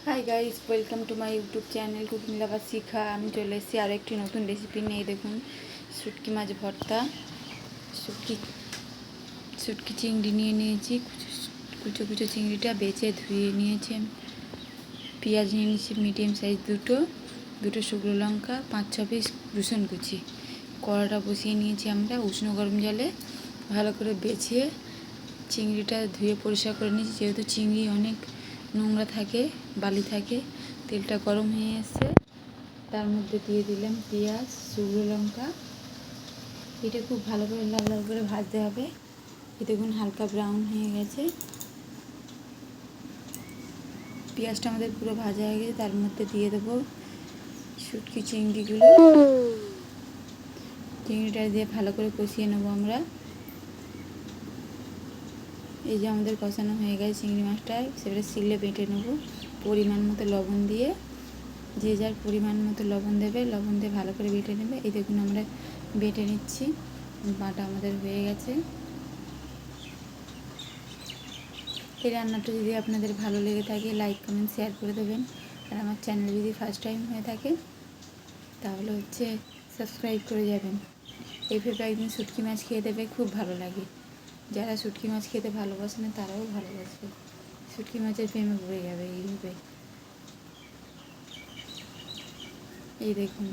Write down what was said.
High guys, welcome to my YouTube channel cooking lover Shikha. আমি চলে এসেছি আরও একটি নতুন রেসিপি নিয়ে। দেখুন, শুটকি মাছ ভর্তা। শুটকি চিংড়ি নিয়ে নিয়েছি, কুচো কুচো চিংড়িটা বেছে ধুয়ে নিয়েছি। পেঁয়াজ নিয়ে নিয়েছি মিডিয়াম সাইজ দুটো শুকনো লঙ্কা, 5-6 পিস রসুন কুচি। কড়াটা বসিয়ে নিয়েছি আমরা উষ্ণ গরম জলে। ভালো করে বেছে চিংড়িটা ধুয়ে পরিষ্কার করে নিয়েছি, যেহেতু চিংড়ি অনেক নোংরা থাকে, বালি থাকে। তেলটা গরম হয়ে এসছে, তার মধ্যে দিয়ে দিলাম পেঁয়াজ, শুকনো লঙ্কা। এটা খুব ভালো করে লাল লাল করে ভাজতে হবে। দেখুন হালকা ব্রাউন হয়ে গেছে, পেঁয়াজটা আমাদের পুরো ভাজা হয়ে গেছে। তার মধ্যে দিয়ে দেবো শুটকি চিংড়িটা দিয়ে ভালো করে কষিয়ে নেবো আমরা। এই যে আমাদের কষানো হয়ে গেছে চিংড়ি মাছটা, সেটা শিলে বেটে নেবো পরিমাণ মতো লবণ দিয়ে। যে যার পরিমাণ মতো লবণ দেবে, লবণ দিয়ে ভালো করে বেটে নেবে। এই দেখুন আমরা বেটে নিচ্ছি, বাটা আমাদের হয়ে গেছে। এই রান্নাটা যদি আপনাদের ভালো লেগে থাকে, লাইক কমেন্ট শেয়ার করে দেবেন। আর আমার চ্যানেল যদি ফার্স্ট টাইম হয়ে থাকে তাহলে সাবস্ক্রাইব করে যাবেন। এইভাবে একদিন শুটকি মাছ খেয়ে দেবে, খুব ভালো লাগে। যারা শুটকি মাছ খেতে ভালোবাসে না তারাও ভালোবাসবে, শুটকি মাছের প্রেমে পড়ে যাবে এইভাবে। এই দেখুন।